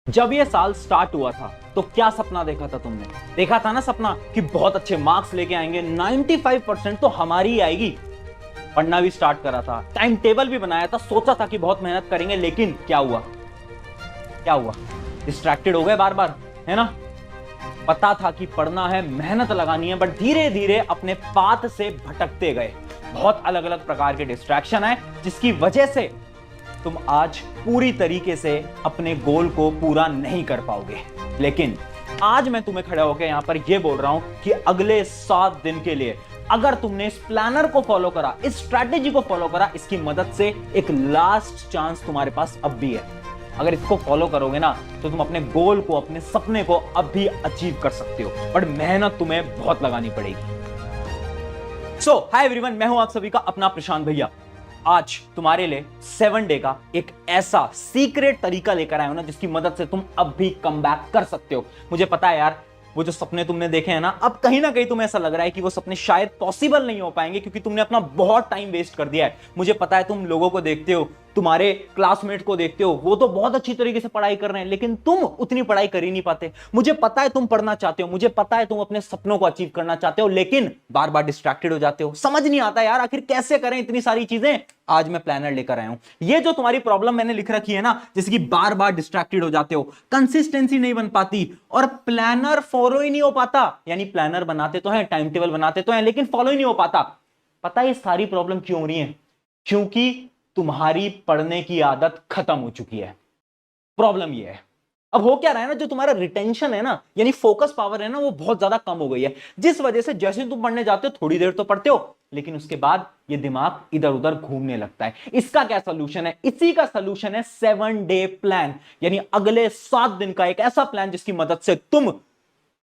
जब ये साल स्टार्ट हुआ था तो क्या सपना देखा था तुमने? देखा था ना सपना कि बहुत अच्छे मार्क्स लेके आएंगे, 95% तो हमारी ही आएगी। पढ़ना भी स्टार्ट करा था, टाइम टेबल भी बनाया था, सोचा था कि बहुत मेहनत करेंगे, लेकिन क्या हुआ? क्या हुआ? डिस्ट्रैक्टेड हो गए बार बार, है ना? पता था कि पढ़ना है, मेहनत लगानी है, बट धीरे धीरे अपने पाथ से भटकते गए। बहुत अलग अलग प्रकार के डिस्ट्रैक्शन है, जिसकी वजह से तुम आज पूरी तरीके से अपने गोल को पूरा नहीं कर पाओगे। लेकिन आज मैं तुम्हें खड़ा होकर यहां पर यह बोल रहा हूं कि अगले 7 दिन के लिए अगर तुमने इस प्लानर को फॉलो करा, इस स्ट्रैटेजी को फॉलो करा, इसकी मदद से एक लास्ट चांस तुम्हारे पास अब भी है। अगर इसको फॉलो करोगे ना तो तुम अपने गोल को, अपने सपने को अब भी अचीव कर सकते हो, बट मेहनत तुम्हें बहुत लगानी पड़ेगी। सो हाय एवरीवन, मैं हूं आप सभी का अपना प्रशांत भैया। आज तुम्हारे लिए 7 डे का एक ऐसा सीक्रेट तरीका लेकर आया हूं ना, जिसकी मदद से तुम अब भी कम बैक कर सकते हो। मुझे पता है यार, वो जो सपने तुमने देखे हैं ना, अब कहीं ना कहीं तुम्हें ऐसा लग रहा है कि वो सपने शायद पॉसिबल नहीं हो पाएंगे, क्योंकि तुमने अपना बहुत टाइम वेस्ट कर दिया है। मुझे पता है, तुम लोगों को देखते हो, तुम्हारे क्लासमेट को देखते हो, वो तो बहुत अच्छी तरीके से पढ़ाई कर रहे हैं, लेकिन तुम उतनी पढ़ाई कर ही नहीं पाते। मुझे पता है तुम पढ़ना चाहते हो, मुझे पता है तुम अपने सपनों को अचीव करना चाहते हो, लेकिन बार बार डिस्ट्रैक्टेड हो जाते हो। समझ नहीं आता यार, आखिर कैसे करें इतनी सारी चीजें। आज मैं प्लानर लेकर आया हूं। ये जो तुम्हारी प्रॉब्लम मैंने लिख रखी है ना, जैसे कि बार बार डिस्ट्रैक्टेड हो जाते हो, कंसिस्टेंसी नहीं बन पाती और प्लानर फॉलो ही नहीं हो पाता। यानी प्लानर बनाते तो है, टाइम टेबल बनाते तो है, लेकिन फॉलो ही नहीं हो पाता। पता है ये सारी प्रॉब्लम क्यों हो रही है? क्योंकि तुम्हारी पढ़ने की आदत खत्म हो चुकी है। प्रॉब्लम ये है। अब हो क्या रहा है ना, जो तुम्हारा रिटेंशन है ना, यानी फोकस पावर है ना, वो बहुत ज्यादा कम हो गई है। जिस वजह से जैसे तुम पढ़ने जाते हो, थोड़ी देर तो पढ़ते हो, लेकिन उसके बाद ये दिमाग इधर उधर घूमने लगता है। इसका क्या सोल्यूशन है? इसी का सोल्यूशन है 7 डे प्लान, यानी अगले 7 दिन का एक ऐसा प्लान जिसकी मदद से तुम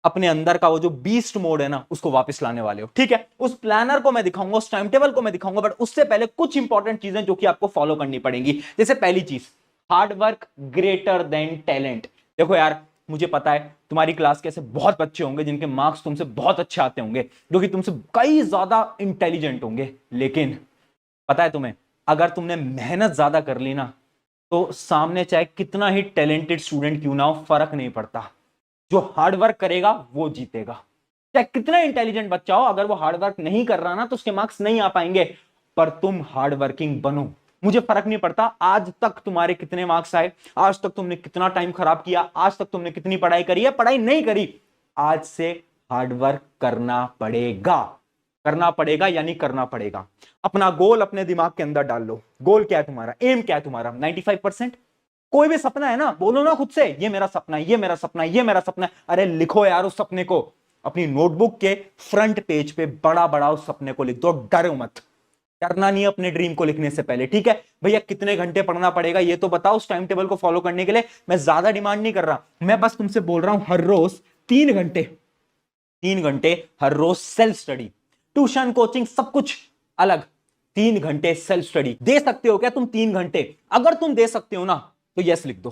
अपने अंदर का वो जो बीस्ट मोड है ना, उसको वापस लाने वाले हो। ठीक है, उस प्लानर को मैं दिखाऊंगा, उस टाइम टेबल को मैं दिखाऊंगा, बट उससे पहले कुछ इंपॉर्टेंट चीजें जो कि आपको फॉलो करनी पड़ेंगी। जैसे पहली चीज, hard work greater than talent. देखो यार, मुझे पता है तुम्हारी क्लास के ऐसे बहुत बच्चे होंगे जिनके मार्क्स तुमसे बहुत अच्छे आते होंगे, जो कि तुमसे कई ज्यादा इंटेलिजेंट होंगे, लेकिन पता है तुम्हें, अगर तुमने मेहनत ज्यादा कर ली ना, तो सामने चाहे कितना ही टैलेंटेड स्टूडेंट क्यों ना हो, फर्क नहीं पड़ता। जो हार्ड वर्क करेगा वो जीतेगा। चाहे कितना इंटेलिजेंट बच्चा हो, अगर वो हार्ड वर्क नहीं कर रहा ना, तो उसके मार्क्स नहीं आ पाएंगे। पर तुम हार्ड वर्किंग बनो। मुझे फर्क नहीं पड़ता आज तक तुम्हारे कितने मार्क्स आए, आज तक तुमने कितना टाइम खराब किया, आज तक तुमने कितनी पढ़ाई करी है, पढ़ाई नहीं करी, आज से हार्ड वर्क करना पड़ेगा। करना पड़ेगा यानी करना पड़ेगा। अपना गोल अपने दिमाग के अंदर डाल लो। गोल क्या है तुम्हारा? एम क्या है तुम्हारा? 95%। कोई भी सपना है ना, बोलो ना खुद से, ये मेरा सपना है, ये मेरा सपना है, ये मेरा सपना है। अरे लिखो यार उस सपने को, अपनी नोटबुक के फ्रंट पेज पे बड़ा बड़ा उस सपने को लिख दो। डरो मत, डरना नहीं अपने ड्रीम को लिखने से पहले। ठीक है भैया, कितने घंटे पढ़ना पड़ेगा ये तो बताओ उस टाइम टेबल को फॉलो करने के लिए। मैं ज्यादा डिमांड नहीं कर रहा, मैं बस तुमसे बोल रहा हूं हर रोज 3 घंटे, 3 घंटे हर रोज सेल्फ स्टडी। ट्यूशन, कोचिंग सब कुछ अलग। 3 घंटे सेल्फ स्टडी दे सकते हो क्या तुम? 3 घंटे अगर तुम दे सकते हो ना, तो यस लिख दो।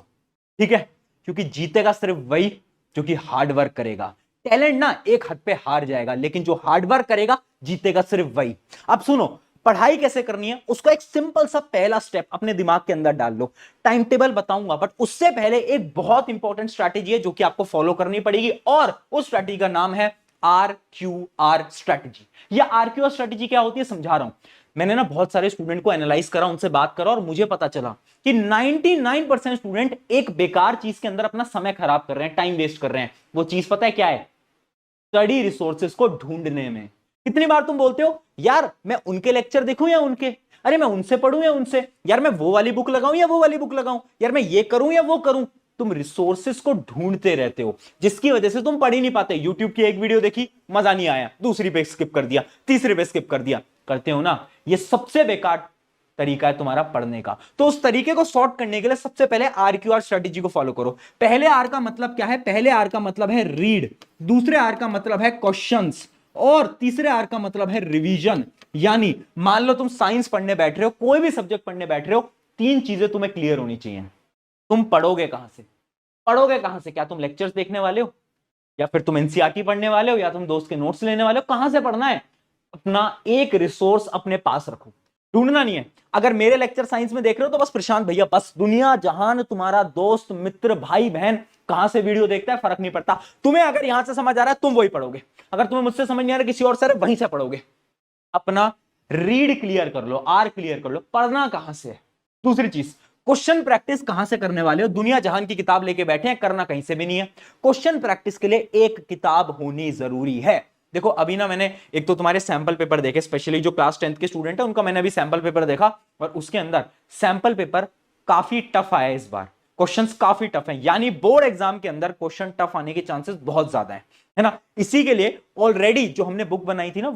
ठीक है, क्योंकि जीतेगा सिर्फ वही जो कि हार्ड वर्क करेगा। टैलेंट ना एक हद पे हार जाएगा, लेकिन जो हार्ड वर्क करेगा जीतेगा सिर्फ वही। अब सुनो, पढ़ाई कैसे करनी है उसका एक सिंपल सा पहला स्टेप अपने दिमाग के अंदर डाल लो। टाइम टेबल बताऊंगा, बट उससे पहले एक बहुत इंपॉर्टेंट स्ट्रैटेजी है जो कि आपको फॉलो करनी पड़ेगी, और उस स्ट्रैटेजी का नाम है RQR स्ट्रैटेजी। यह RQR स्ट्रैटेजी क्या होती है समझा रहा हूं। मैंने ना बहुत सारे स्टूडेंट को एनालाइज करा, उनसे बात करा, और मुझे पता चला कि 99% स्टूडेंट एक बेकार चीज के अंदर अपना समय खराब कर रहे हैं, टाइम वेस्ट कर रहे हैं। वो चीज पता है क्या है? स्टडी रिसोर्सेज को ढूंढने में। कितनी बार तुम बोलते हो यार मैं उनके लेक्चर देखूं या उनके, अरे मैं उनसे पढ़ूं या उनसे, यार मैं वो वाली बुक लगाऊं या वो वाली बुक लगाऊं, यार मैं ये करूं या वो करूं। तुम रिसोर्सेज को ढूंढते रहते हो, जिसकी वजह से तुम पढ़ ही नहीं पाते। यूट्यूब की एक वीडियो देखी, मजा नहीं आया, दूसरी पे स्किप कर दिया, तीसरे पे स्किप कर दिया। करते हो ना, ये सबसे बेकार तरीका है तुम्हारा पढ़ने का। तो उस तरीके को सॉर्ट करने के लिए सबसे पहले RQR स्ट्रेटेजी को फॉलो करो। पहले आर का मतलब क्या है? पहले आर का मतलब है रीड, दूसरे आर का मतलब है क्वेश्चंस, और तीसरे आर का मतलब है रिवीजन। यानी मान लो तुम साइंस पढ़ने बैठ रहे हो, कोई भी सब्जेक्ट पढ़ने बैठ रहे हो, 3 चीजें तुम्हें क्लियर होनी चाहिए। तुम पढ़ोगे कहां से? पढ़ोगे कहां से? क्या तुम लेक्चर्स देखने वाले हो, या फिर तुम एनसीईआरटी पढ़ने वाले हो, या तुम दोस्त के नोट्स लेने वाले हो? कहां से पढ़ना है? अपना एक रिसोर्स अपने पास रखो। ढूंढना नहीं है। अगर मेरे लेक्चर साइंस में देख रहे हो तो बस प्रशांत भैया, बस दुनिया जहान तुम्हारा दोस्त मित्र भाई बहन कहां से वीडियो देखता है फर्क नहीं पड़ता। तुम्हें अगर यहां से समझ आ रहा है तुम वही पढ़ोगे, अगर तुम्हें मुझसे समझ नहीं आ रहा किसी और से वहीं से पढ़ोगे। अपना रीड क्लियर कर लो, आर क्लियर कर लो, पढ़ना कहां से है। दूसरी चीज, क्वेश्चन प्रैक्टिस कहां से करने वाले हो। दुनिया जहान की किताब लेके बैठे हैं, करना कहीं से भी नहीं है। क्वेश्चन प्रैक्टिस के लिए एक किताब होनी जरूरी है। देखो अभी ना मैंने एक तो तुम्हारे सैंपल पेपर देखे, स्पेशली जो क्लास 10th के स्टूडेंट है उनका मैंने अभी सैंपल पेपर देखा, और उसके अंदर सैंपल पेपर काफी टफ आया इस बार। क्वेश्चंस काफी टफ हैं, यानी बोर्ड एग्जाम के अंदर क्वेश्चन टफ आने के चांसेस बहुत ज्यादा है ना। इसी के लिए ऑलरेडी जो हमने बुक बनाई थी ना,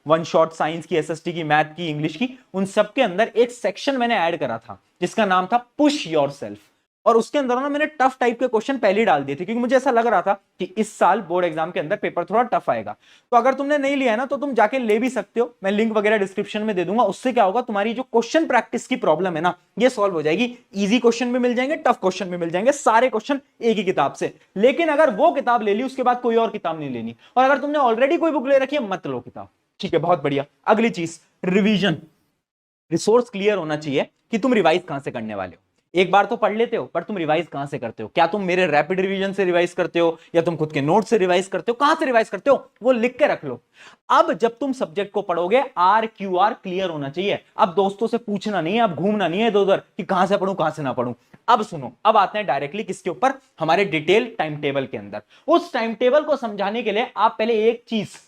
वन शॉट साइंस की, एसएसटी की, मैथ की, इंग्लिश की, उन सब के अंदर एक सेक्शन मैंने ऐड करा था जिसका नाम था पुश योरसेल्फ। और उसके अंदर ना मैंने टफ टाइप के क्वेश्चन पहले ही डाल दिए थे, क्योंकि मुझे ऐसा लग रहा था कि इस साल बोर्ड एग्जाम के अंदर पेपर थोड़ा टफ आएगा। तो अगर तुमने नहीं लिया है ना तो तुम जाके ले भी सकते हो, मैं लिंक वगैरह डिस्क्रिप्शन में दे दूंगा। उससे क्या होगा, तुम्हारी जो क्वेश्चन प्रैक्टिस की प्रॉब्लम है ना ये सॉल्व हो जाएगी। इजी क्वेश्चन भी मिल जाएंगे, टफ क्वेश्चन भी मिल जाएंगे, सारे क्वेश्चन एक ही किताब से। लेकिन अगर वो किताब ले ली उसके बाद कोई और किताब नहीं लेनी, और अगर तुमने ऑलरेडी कोई बुक ले रखी है मत लो किताब। ठीक है, बहुत बढ़िया। अगली चीज, रिवीजन। रिसोर्स क्लियर होना चाहिए कि तुम रिवाइज कहां से करने वाले हो। एक बार तो पढ़ लेते हो, पर तुम रिवाइज कहां से करते हो। क्या तुम मेरे रैपिड रिवीजन से रिवाइज करते हो, या तुम खुद के नोट से रिवाइज करते हो, कहां से रिवाइज करते हो वो लिख के रख लो। अब जब तुम सब्जेक्ट को पढ़ोगे RQR क्लियर होना चाहिए। अब दोस्तों से पूछना नहीं है, अब घूमना नहीं है इधर उधर कि कहां से पढ़ूं कहां से ना पढ़ूं। अब सुनो, अब आते हैं डायरेक्टली किसके ऊपर, हमारे डिटेल टाइम टेबल के अंदर। उस टाइम टेबल को समझाने के लिए आप पहले एक चीज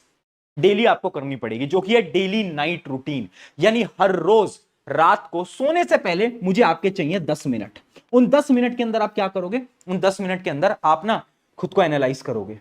डेली आपको करनी पड़ेगी, जो कि है डेली नाइट रूटीन। यानी हर रोज रात को सोने से पहले मुझे आपके चाहिए 10 मिनट। उन 10 मिनट के अंदर आप क्या करोगे, उन 10 मिनट के अंदर आप ना खुद को एनालाइज करोगे,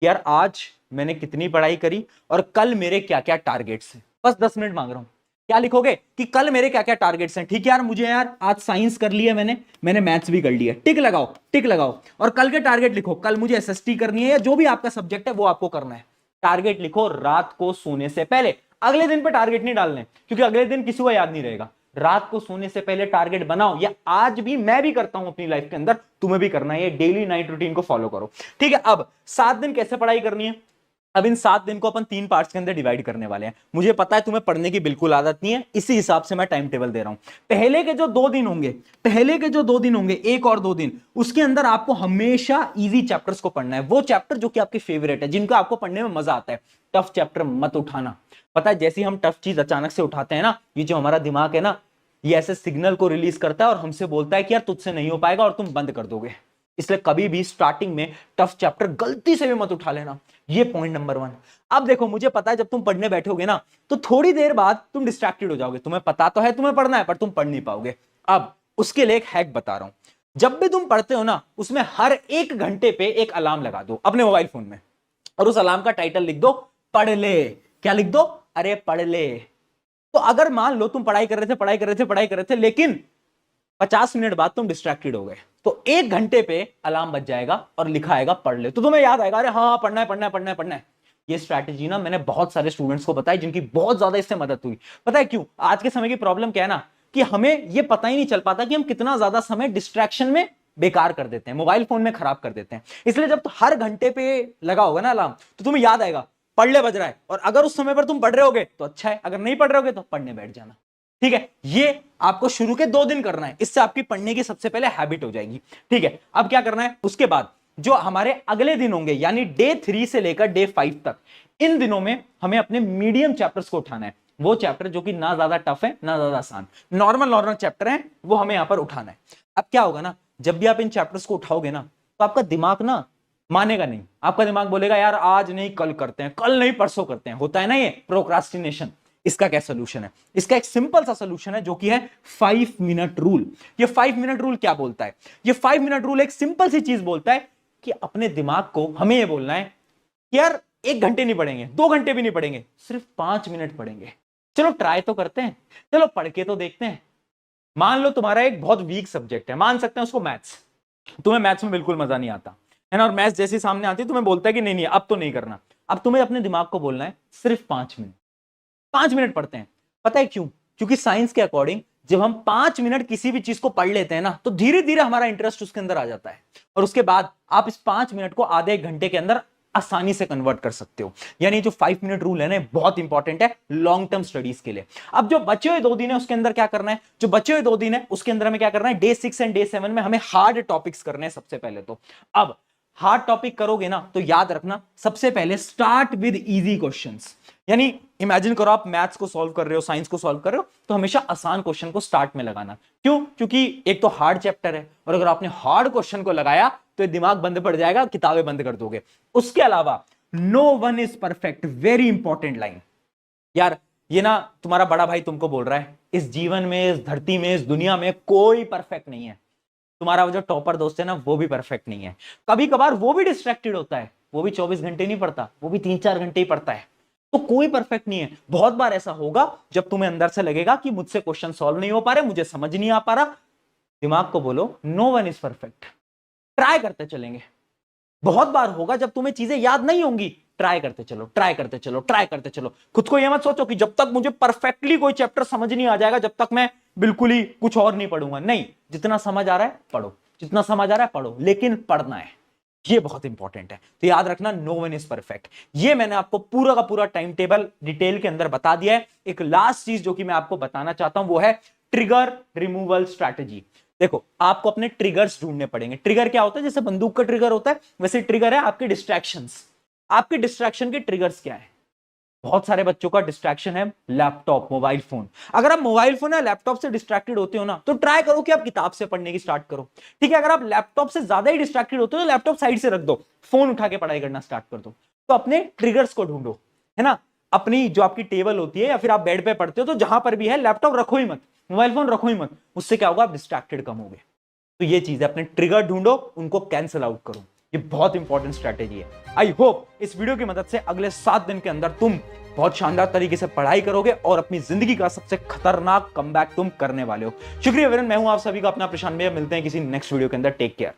यार आज मैंने कितनी पढ़ाई करी और कल मेरे क्या क्या टारगेट्स हैं। बस 10 मिनट मांग रहा हूं। क्या लिखोगे कि कल मेरे क्या क्या टारगेट्स हैं। ठीक है यार, मुझे यार आज साइंस कर लिया मैंने मैथ्स भी कर लिया, टिक लगाओ टिक लगाओ। और कल के टारगेट लिखो, कल मुझे एसएसटी करनी है या जो भी आपका सब्जेक्ट है वो आपको करना है। टारगेट लिखो रात को सोने से पहले। अगले दिन पे टारगेट नहीं डालने, क्योंकि अगले दिन किसी को याद नहीं रहेगा। रात को सोने से पहले टारगेट बनाओ। या आज भी मैं भी करता हूं अपनी लाइफ के अंदर, तुम्हें भी करना है। ये डेली नाइट रूटीन को फॉलो करो। ठीक है, अब 7 दिन कैसे पढ़ाई करनी है। अब इन 7 दिन को अपन 3 पार्ट्स के अंदर डिवाइड करने वाले हैं। मुझे पता है तुम्हें पढ़ने की बिल्कुल आदत नहीं है, इसी हिसाब से मैं टाइम टेबल दे रहा हूं। पहले के जो 2 दिन होंगे, 1 और 2 दिन, उसके अंदर आपको हमेशा इजी चैप्टर्स को पढ़ना है। वो चैप्टर जो कि आपके फेवरेट है, जिनको आपको पढ़ने में मजा आता है। टफ चैप्टर मत उठाना। पता है, जैसे हम टफ चीज अचानक से उठाते हैं ना, ये जो हमारा दिमाग है ना, ये ऐसे सिग्नल को रिलीज करता है और हमसे बोलता है कि यार तुझसे नहीं हो पाएगा, और तुम बंद कर दोगे। इसलिए कभी भी स्टार्टिंग में टफ चैप्टर गलती से भी मत उठा लेना। ये पॉइंट नंबर 1। अब देखो, मुझे पता है जब तुम पढ़ने बैठोगे ना तो थोड़ी देर बाद तुम डिस्ट्रैक्टेड हो जाओगे। तुम्हें पता तो है तुम्हें पढ़ना है, पर तुम पढ़ नहीं पाओगे। अब उसके लिए एक हैक बता रहा हूं। जब भी तुम पढ़ते हो ना, उसमें हर 1 घंटे पे एक अलार्म लगा दो अपने मोबाइल फोन में, और उस अलार्म का टाइटल लिख दो पढ़ ले। क्या लिख दो, अरे पढ़ ले। तो अगर मान लो तुम पढ़ाई कर रहे थे, लेकिन 50 मिनट बाद तुम डिस्ट्रैक्टेड हो गए, तो 1 घंटे पे अलार्म बज जाएगा और लिखा आएगा पढ़ ले। तो तुम्हें याद आएगा, अरे हाँ पढ़ना है। ये स्ट्रैटेजी ना मैंने बहुत सारे स्टूडेंट्स को बताई, जिनकी बहुत ज्यादा इससे मदद हुई। पता है क्यों? आज के समय की प्रॉब्लम क्या है ना, कि हमें ये पता ही नहीं चल पाता कि हम कितना ज्यादा समय डिस्ट्रैक्शन में बेकार कर देते हैं, मोबाइल फोन में खराब कर देते हैं। इसलिए जब हर घंटे पे लगा होगा ना अलार्म, तो तुम्हें याद आएगा पढ़ ले बज रहा है। और अगर उस समय पर तुम पढ़ रहे होगे तो अच्छा है, अगर नहीं पढ़ रहे होगे तो पढ़ने बैठ जाना। ठीक है, ये आपको शुरू के 2 दिन करना है, इससे आपकी पढ़ने की सबसे पहले हैबिट हो जाएगी। ठीक है, अब क्या करना है, उसके बाद जो हमारे अगले दिन होंगे, यानी डे 3 से लेकर डे 5 तक, इन दिनों में हमें अपने मीडियम चैप्टर्स को उठाना है। वो चैप्टर जो कि ना ज्यादा टफ है ना ज्यादा आसान, नॉर्मल चैप्टर है, वो हमें यहां पर उठाना है। अब क्या होगा ना, जब भी आप इन चैप्टर्स को उठाओगे ना, तो आपका दिमाग ना मानेगा नहीं। आपका दिमाग बोलेगा यार आज नहीं कल करते हैं, कल नहीं परसों करते हैं। होता है ना ये प्रोक्रास्टिनेशन। इसका क्या सोल्यूशन है? इसका एक सिंपल सा सोल्यूशन है, जो कि है 5 मिनट रूल। ये 5 मिनट रूल क्या बोलता है? ये 5 मिनट रूल एक सिंपल सी चीज बोलता है कि अपने दिमाग को हमें ये बोलना है कि यार 1 घंटे नहीं पढ़ेंगे, 2 घंटे भी नहीं पढ़ेंगे, सिर्फ 5 मिनट पढ़ेंगे। चलो ट्राई तो करते हैं, चलो पढ़ के तो देखते हैं। मान लो तुम्हारा एक बहुत वीक सब्जेक्ट है, मान सकते हैं उसको मैथ्स। तुम्हें मैथ्स में बिल्कुल मजा नहीं आता है ना, और मैथ्स जैसी सामने आती है तुम्हें बोलता है कि नहीं अब तो नहीं करना। अब तुम्हें अपने दिमाग को बोलना है सिर्फ 5 मिनट, 5 मिनट पढ़ते हैं। पता है क्यों? क्योंकि साइंस के अकॉर्डिंग जब हम 5 मिनट किसी भी चीज को पढ़ लेते हैं ना, तो धीरे धीरे हमारा इंटरेस्ट उसके अंदर आ जाता है। और उसके बाद आप इस 5 मिनट को आधे 1 घंटे के अंदर आसानी से कन्वर्ट कर सकते हो। यानी जो 5 मिनट रूल है ना, बहुत इंपॉर्टेंट है लॉन्ग टर्म स्टडीज के लिए। अब जो बचे हुए 2 दिन है उसके अंदर क्या करना है, जो बचे हुए 2 दिन है उसके अंदर हमें क्या करना है, डे 6 एंड डे 7 में हमें हार्ड टॉपिक्स करने हैं सबसे पहले तो। अब हार्ड टॉपिक करोगे ना तो याद रखना, सबसे पहले स्टार्ट विद इजी क्वेश्चंस। यानी इमेजिन करो आप मैथ्स को सॉल्व कर रहे हो, साइंस को सॉल्व कर रहे हो, तो हमेशा आसान क्वेश्चन को स्टार्ट में लगाना। क्यों? क्योंकि एक तो हार्ड चैप्टर है, और अगर आपने हार्ड क्वेश्चन को लगाया तो दिमाग बंद पड़ जाएगा, किताबें बंद कर दोगे। उसके अलावा no one is perfect, very important line यार। ये ना तुम्हारा बड़ा भाई तुमको बोल रहा है, इस जीवन में, इस धरती में, इस दुनिया में कोई परफेक्ट नहीं है। तुम्हारा वो जो टॉपर दोस्त है ना, वो भी परफेक्ट नहीं है। कभी कभार वो भी डिस्ट्रैक्टेड होता है, वो भी 24 घंटे नहीं पढ़ता, वो भी 3-4 घंटे ही पढ़ता है। तो कोई परफेक्ट नहीं है। बहुत बार ऐसा होगा जब तुम्हें अंदर से लगेगा कि मुझसे क्वेश्चन सॉल्व नहीं हो पा रहे, मुझे समझ नहीं आ पा रहा। दिमाग को बोलो no one is perfect, try करते चलेंगे। बहुत बार होगा जब तुम्हें चीजें याद नहीं होंगी, ट्राई करते चलो, ट्राई करते चलो, ट्राई करते चलो। खुद को यह मत सोचो कि जब तक मुझे परफेक्टली कोई चैप्टर समझ नहीं आ जाएगा जब तक मैं बिल्कुल ही कुछ और नहीं पढ़ूंगा। नहीं, जितना समझ आ रहा है पढ़ो, जितना समझ आ रहा है पढ़ो, लेकिन पढ़ना है, ये बहुत इंपॉर्टेंट है। तो याद रखना नो वन इज परफेक्ट। ये मैंने आपको पूरा का पूरा टाइम टेबल डिटेल के अंदर बता दिया है। एक लास्ट चीज जो कि मैं आपको बताना चाहता हूं वो है ट्रिगर रिमूवल स्ट्रैटेजी। देखो, आपको अपने ट्रिगर्स ढूंढने पड़ेंगे। ट्रिगर क्या होता है? जैसे बंदूक का ट्रिगर होता है, वैसे ट्रिगर है आपके डिस्ट्रैक्शंस। आपके डिस्ट्रैक्शन के ट्रिगर्स क्या है? बहुत सारे बच्चों का डिस्ट्रैक्शन है लैपटॉप, मोबाइल फोन। अगर आप मोबाइल फोन या लैपटॉप से डिस्ट्रैक्टेड होते हो ना, तो ट्राई करो कि आप किताब से पढ़ने की स्टार्ट करो। ठीक है, अगर आप लैपटॉप से ज्यादा ही डिस्ट्रैक्टेड होते हो तो लैपटॉप साइड से रख दो, फोन उठा के पढ़ाई करना स्टार्ट कर दो। तो अपने ट्रिगर्स को ढूंढो, है ना। अपनी जो आपकी टेबल होती है या फिर आप बेड पे पढ़ते हो, तो जहां पर भी है लैपटॉप रखो ही मत, मोबाइल फोन रखो ही मत। उससे क्या होगा? आप डिस्ट्रैक्टेड कम होगे। तो ये चीज है, अपने ट्रिगर ढूंढो, उनको कैंसिल आउट करो। ये बहुत इंपॉर्टेंट स्ट्रैटेजी है। आई होप इस वीडियो की मदद से अगले 7 दिन के अंदर तुम बहुत शानदार तरीके से पढ़ाई करोगे और अपनी जिंदगी का सबसे खतरनाक कमबैक तुम करने वाले हो। शुक्रिया वीरन, मैं हूं आप सभी का अपना प्रशांत भैया। मिलते हैं किसी नेक्स्ट वीडियो के अंदर। Take care.